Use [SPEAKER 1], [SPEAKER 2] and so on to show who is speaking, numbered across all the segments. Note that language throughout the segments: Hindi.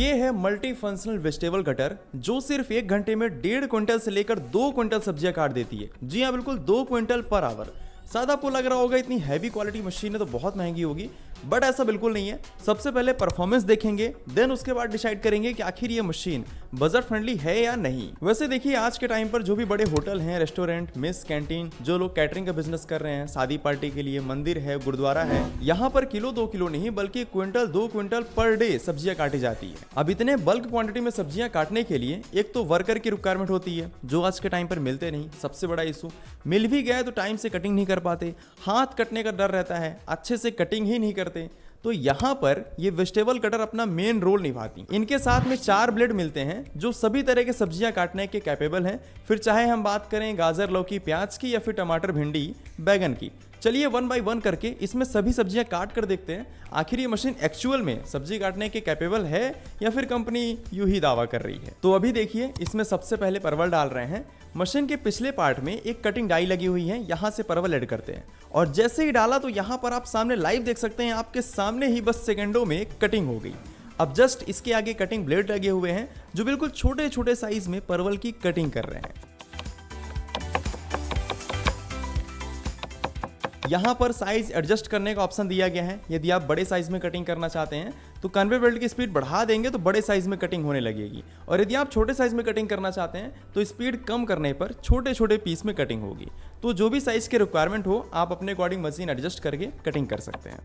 [SPEAKER 1] ये है मल्टी फंक्शनल वेजिटेबल कटर जो सिर्फ 1 घंटे में 1.5 क्विंटल से लेकर 2 क्विंटल सब्जियां काट देती है। जी हाँ, बिल्कुल 2 क्विंटल पर आवर। शायद आपको लग रहा होगा इतनी हैवी क्वालिटी मशीन है तो बहुत महंगी होगी, बट ऐसा बिल्कुल नहीं है। सबसे पहले परफॉर्मेंस देखेंगे, देन उसके बाद डिसाइड करेंगे कि आखिर ये मशीन बजट फ्रेंडली है या नहीं। वैसे देखिए, आज के टाइम पर जो भी बड़े होटल हैं, रेस्टोरेंट, मेस, कैंटीन, जो लोग कैटरिंग का बिजनेस कर रहे हैं, शादी पार्टी के लिए, मंदिर है, गुरुद्वारा है, यहाँ पर किलो 2 किलो नहीं बल्कि क्विंटल 2 क्विंटल पर डे सब्जियां काटी जाती है। अब इतने बल्क क्वांटिटी में सब्जियां काटने के लिए एक तो वर्कर की रिक्वायरमेंट होती है जो आज के टाइम पर मिलते नहीं, सबसे बड़ा इशू। मिल भी गया तो टाइम से कटिंग नहीं कर पाते, हाथ कटने का डर रहता है, अच्छे से कटिंग ही नहीं करते। तो यहाँ पर ये वेजिटेबल कटर अपना मेन रोल निभाती। इनके साथ में 4 ब्लेड मिलते हैं जो सभी तरह के सब्जियां काटने के कैपेबल हैं। फिर चाहे हम बात करें गाजर, लौकी, प्याज की या फिर टमाटर, भिंडी, बैगन की। चलिए 1 बाय 1 करके इसमें सभी सब्जियां काट कर देखते हैं आखिर ये मशीन एक्चुअल में सब्जी काटने के कैपेबल है या फिर कंपनी यूं ही दावा कर रही है। तो अभी देखिए, इसमें सबसे पहले परवल डाल रहे हैं। मशीन के पिछले पार्ट में एक कटिंग डाई लगी हुई है, यहाँ से परवल ऐड करते हैं और जैसे ही डाला तो यहाँ पर आप सामने लाइव देख सकते हैं, आपके सामने ही बस सेकंडों में कटिंग हो गई। अब जस्ट इसके आगे कटिंग ब्लेड लगे हुए हैं जो बिल्कुल छोटे छोटे साइज में परवल की कटिंग कर रहे हैं। यहाँ पर साइज एडजस्ट करने का ऑप्शन दिया गया है। यदि आप बड़े साइज में कटिंग करना चाहते हैं तो कन्वेयर बेल्ट की स्पीड बढ़ा देंगे तो बड़े साइज में कटिंग होने लगेगी, और यदि आप छोटे साइज में कटिंग करना चाहते हैं तो स्पीड कम करने पर छोटे छोटे पीस में कटिंग होगी। तो जो भी साइज के रिक्वायरमेंट हो आप अपने अकॉर्डिंग मशीन एडजस्ट करके कटिंग कर सकते हैं।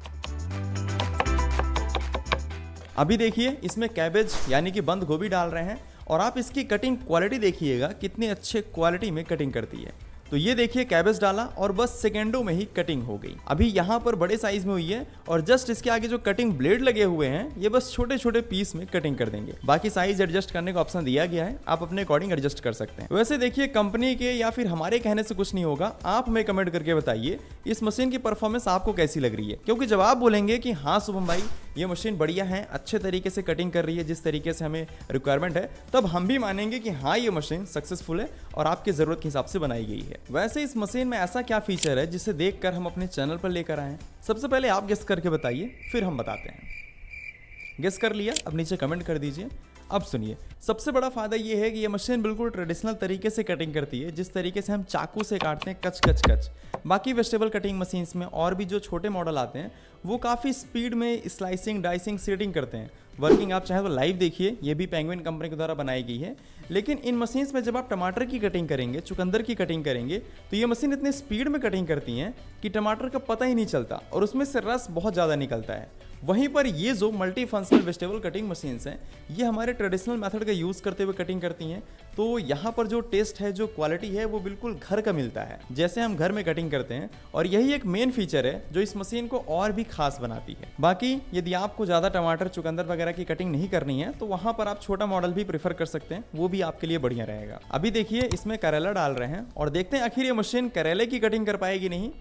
[SPEAKER 1] अभी देखिए, इसमें कैबेज यानी कि बंद गोभी डाल रहे हैं और आप इसकी कटिंग क्वालिटी देखिएगा कितनी अच्छे क्वालिटी में कटिंग करती है। तो ये देखिए, कैबेज डाला और बस सेकंडों में ही कटिंग हो गई। अभी यहाँ पर बड़े साइज में हुई है और जस्ट इसके आगे जो कटिंग ब्लेड लगे हुए हैं ये बस छोटे छोटे पीस में कटिंग कर देंगे। बाकी साइज एडजस्ट करने का ऑप्शन दिया गया है, आप अपने अकॉर्डिंग एडजस्ट कर सकते हैं। वैसे देखिए, कंपनी के या फिर हमारे कहने से कुछ नहीं होगा, आप हमें कमेंट करके बताइए इस मशीन की परफॉर्मेंस आपको कैसी लग रही है। क्योंकि जब आप बोलेंगे कि हाँ शुभम भाई ये मशीन बढ़िया है, अच्छे तरीके से कटिंग कर रही है जिस तरीके से हमें रिक्वायरमेंट है, तब हम भी मानेंगे कि हाँ ये मशीन सक्सेसफुल है और आपकी जरूरत के हिसाब से बनाई गई है। वैसे इस मशीन में ऐसा क्या फीचर है जिसे देखकर हम अपने चैनल पर लेकर आए हैं? सबसे पहले आप गेस करके बताइए, फिर हम बताते हैं। गेस कर लिया? अब नीचे कमेंट कर दीजिए। अब सुनिए, सबसे बड़ा फायदा ये है कि ये मशीन बिल्कुल ट्रेडिशनल तरीके से कटिंग करती है, जिस तरीके से हम चाकू से काटते हैं, कच कच कच। बाकी वेजिटेबल कटिंग मशीन्स में और भी जो छोटे मॉडल आते हैं वो काफ़ी स्पीड में स्लाइसिंग, डाइसिंग, सीडिंग करते हैं। वर्किंग आप चाहे तो लाइव देखिए, ये भी पेंगुइन कंपनी के द्वारा बनाई गई है। लेकिन इन मशीन्स में जब आप टमाटर की कटिंग करेंगे, चुकंदर की कटिंग करेंगे, तो ये मशीन इतनी स्पीड में कटिंग करती हैं कि टमाटर का पता ही नहीं चलता और उसमें से रस बहुत ज़्यादा निकलता है। वहीं पर ये जो multi functional vegetable cutting machines हैं ये हमारे ट्रेडिशनल मेथड का यूज़ करते हुए कटिंग करती हैं। तो यहाँ पर जो टेस्ट है, जो क्वालिटी है, वो बिल्कुल घर का मिलता है, जैसे हम घर में कटिंग करते हैं। और यही एक मेन फीचर है जो इस मशीन को और भी खास बनाती है। बाकी यदि आपको ज़्यादा टमाटर, चुकंदर वगैरह की कटिंग नहीं करनी है तो वहाँ पर आप छोटा मॉडल भी प्रीफर कर सकते हैं, वो भी आपके लिए बढ़िया रहेगा। अभी देखिए, इसमें करेला डाल रहे हैं और देखते हैं आखिर ये मशीन करेले की कटिंग कर पाएगी नहीं।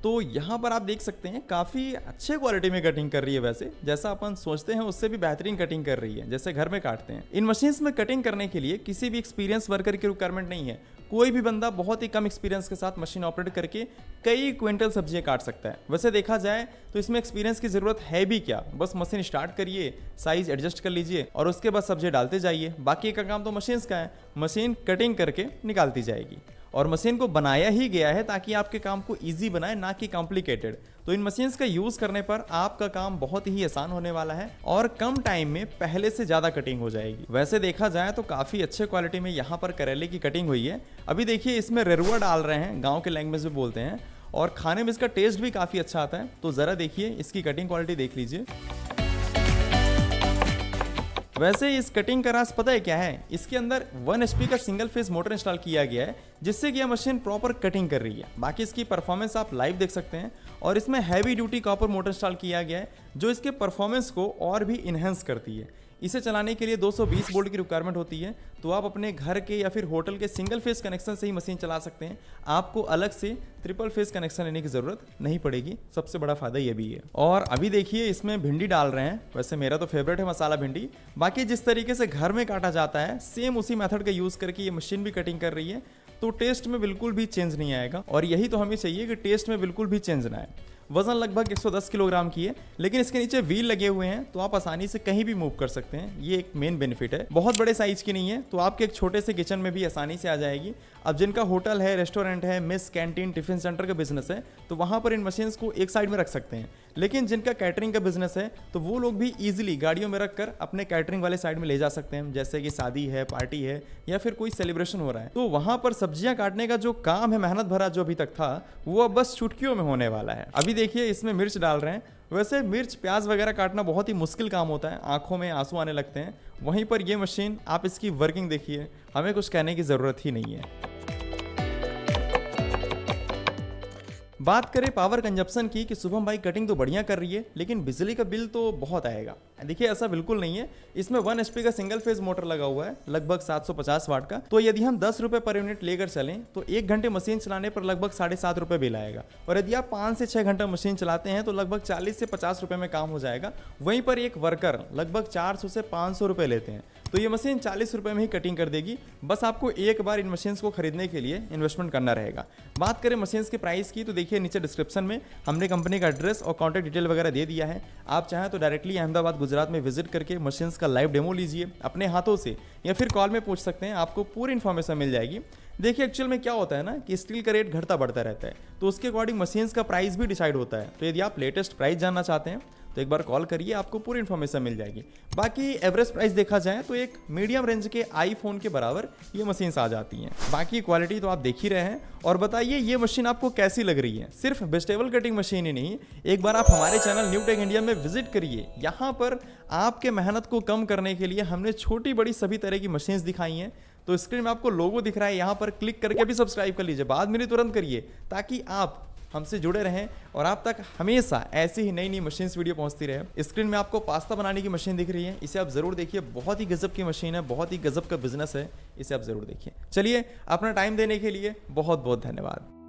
[SPEAKER 1] तो यहाँ पर आप देख सकते हैं काफ़ी अच्छे क्वालिटी में कटिंग कर रही है। वैसे जैसा अपन सोचते हैं उससे भी बेहतरीन कटिंग कर रही है, जैसे घर में काटते हैं। इन मशीन्स में कटिंग करने के लिए किसी भी एक्सपीरियंस वर्कर की रिक्वायरमेंट नहीं है। कोई भी बंदा बहुत ही कम एक्सपीरियंस के साथ मशीन ऑपरेट करके कई क्विंटल सब्जियां काट सकता है। वैसे देखा जाए तो इसमें एक्सपीरियंस की ज़रूरत है भी क्या, बस मशीन स्टार्ट करिए, साइज एडजस्ट कर लीजिए और उसके बाद सब्जी डालते जाइए। बाकी का काम तो मशीन्स का है, मशीन कटिंग करके निकालती जाएगी। और मशीन को बनाया ही गया है ताकि आपके काम को इजी बनाए, ना कि कॉम्प्लिकेटेड। तो इन मशीन्स का यूज़ करने पर आपका काम बहुत ही आसान होने वाला है और कम टाइम में पहले से ज़्यादा कटिंग हो जाएगी। वैसे देखा जाए तो काफ़ी अच्छे क्वालिटी में यहाँ पर करेले की कटिंग हुई है। अभी देखिए, इसमें रेरुआ डाल रहे हैं, गाँव के लैंग्वेज में बोलते हैं, और खाने में इसका टेस्ट भी काफ़ी अच्छा आता है। तो ज़रा देखिए, इसकी कटिंग क्वालिटी देख लीजिए। वैसे इस कटिंग का राज पता है क्या है? इसके अंदर 1 HP का सिंगल फेज मोटर इंस्टॉल किया गया है, जिससे कि यह मशीन प्रॉपर कटिंग कर रही है। बाकी इसकी परफॉर्मेंस आप लाइव देख सकते हैं। और इसमें heavy duty copper motor install किया गया है जो इसके परफॉर्मेंस को और भी इन्हेंस करती है। इसे चलाने के लिए 220 वोल्ट की रिक्वायरमेंट होती है। तो आप अपने घर के या फिर होटल के सिंगल फेज कनेक्शन से ही मशीन चला सकते हैं, आपको अलग से ट्रिपल फेज कनेक्शन लेने की ज़रूरत नहीं पड़ेगी। सबसे बड़ा फायदा ये भी है। और अभी देखिए, इसमें भिंडी डाल रहे हैं। वैसे मेरा तो फेवरेट है मसाला भिंडी। बाकी जिस तरीके से घर में काटा जाता है, सेम उसी मेथड का यूज़ करके ये मशीन भी कटिंग कर रही है। तो टेस्ट में बिल्कुल भी चेंज नहीं आएगा और यही तो हमें चाहिए कि टेस्ट में बिल्कुल भी चेंज ना आए। वजन लगभग 110 किलोग्राम की है, लेकिन इसके नीचे व्हील लगे हुए हैं तो आप आसानी से कहीं भी मूव कर सकते हैं। ये एक मेन बेनिफिट है। बहुत बड़े साइज की नहीं है तो आपके एक छोटे से किचन में भी आसानी से आ जाएगी। अब जिनका होटल है, रेस्टोरेंट है, मेस, कैंटीन, टिफिन सेंटर का बिजनेस है तो वहां पर इन मशीन्स को एक साइड में रख सकते हैं। लेकिन जिनका कैटरिंग का बिजनेस है तो वो लोग भी इजीली गाड़ियों में रखकर अपने कैटरिंग वाले साइड में ले जा सकते हैं, जैसे कि शादी है, पार्टी है या फिर कोई सेलिब्रेशन हो रहा है। तो वहां पर सब्जियां काटने का जो काम है, मेहनत भरा जो अभी तक था, वो अब बस चुटकियों में होने वाला है। अभी देखिए इसमें मिर्च डाल रहे हैं। वैसे मिर्च, प्याज वगैरह काटना बहुत ही मुश्किल काम होता है, आंखों में आंसू आने लगते हैं। वहीं पर ये मशीन, आप इसकी वर्किंग देखिए, हमें कुछ कहने की ज़रूरत ही नहीं है। बात करें पावर कंजप्शन की कि शुभम भाई कटिंग तो बढ़िया कर रही है लेकिन बिजली का बिल तो बहुत आएगा। देखिए ऐसा बिल्कुल नहीं है। इसमें 1 HP का सिंगल फेज मोटर लगा हुआ है, लगभग 750 वाट का। तो यदि हम 10 रुपये पर यूनिट लेकर चलें तो 1 घंटे मशीन चलाने पर लगभग 7.5 रुपये बिल आएगा। और यदि आप 5 से 6 घंटा मशीन चलाते हैं तो लगभग 40 से 50 रुपये में काम हो जाएगा। वहीं पर एक वर्कर लगभग 400 से 500 रुपये लेते हैं। तो ये मशीन 40 रुपये में ही कटिंग कर देगी। बस आपको एक बार इन मशीन्स को खरीदने के लिए इन्वेस्टमेंट करना रहेगा। बात करें मशीन्स के प्राइस की तो देखिए नीचे डिस्क्रिप्शन में हमने कंपनी का एड्रेस और कॉन्टैक्ट डिटेल वगैरह दे दिया है। आप चाहें तो डायरेक्टली अहमदाबाद, गुजरात में विजिट करके मशीन्स का लाइव डेमो लीजिए अपने हाथों से, या फिर कॉल में पूछ सकते हैं, आपको पूरी इन्फॉर्मेशन मिल जाएगी। देखिए एक्चुअल में क्या होता है ना कि स्टील का रेट घटता बढ़ता रहता है, तो उसके अकॉर्डिंग मशीन्स का प्राइस भी डिसाइड होता है। तो यदि आप लेटेस्ट प्राइस जानना चाहते हैं तो एक बार कॉल करिए, आपको पूरी इन्फॉर्मेशन मिल जाएगी। बाकी एवरेज प्राइस देखा जाए तो एक मीडियम रेंज के आईफोन के बराबर ये मशीन्स आ जाती हैं। बाकी क्वालिटी तो आप देख ही रहे हैं। और बताइए ये मशीन आपको कैसी लग रही है। सिर्फ वेजिटेबल कटिंग मशीन ही नहीं, एक बार आप हमारे चैनल न्यू टेक इंडिया में विजिट करिए। यहाँ पर आपके मेहनत को कम करने के लिए हमने छोटी बड़ी सभी तरह की मशीन्स दिखाई हैं। तो स्क्रीन में आपको लोगो दिख रहा है, यहाँ पर क्लिक करके भी सब्सक्राइब कर लीजिए। बाद में तुरंत करिए ताकि आप हमसे जुड़े रहें और आप तक हमेशा ऐसी ही नई नई मशीन्स वीडियो पहुंचती रहे। स्क्रीन में आपको पास्ता बनाने की मशीन दिख रही है, इसे आप जरूर देखिए। बहुत ही गजब की मशीन है, बहुत ही गजब का बिजनेस है, इसे आप जरूर देखिए। चलिए, अपना टाइम देने के लिए बहुत बहुत धन्यवाद।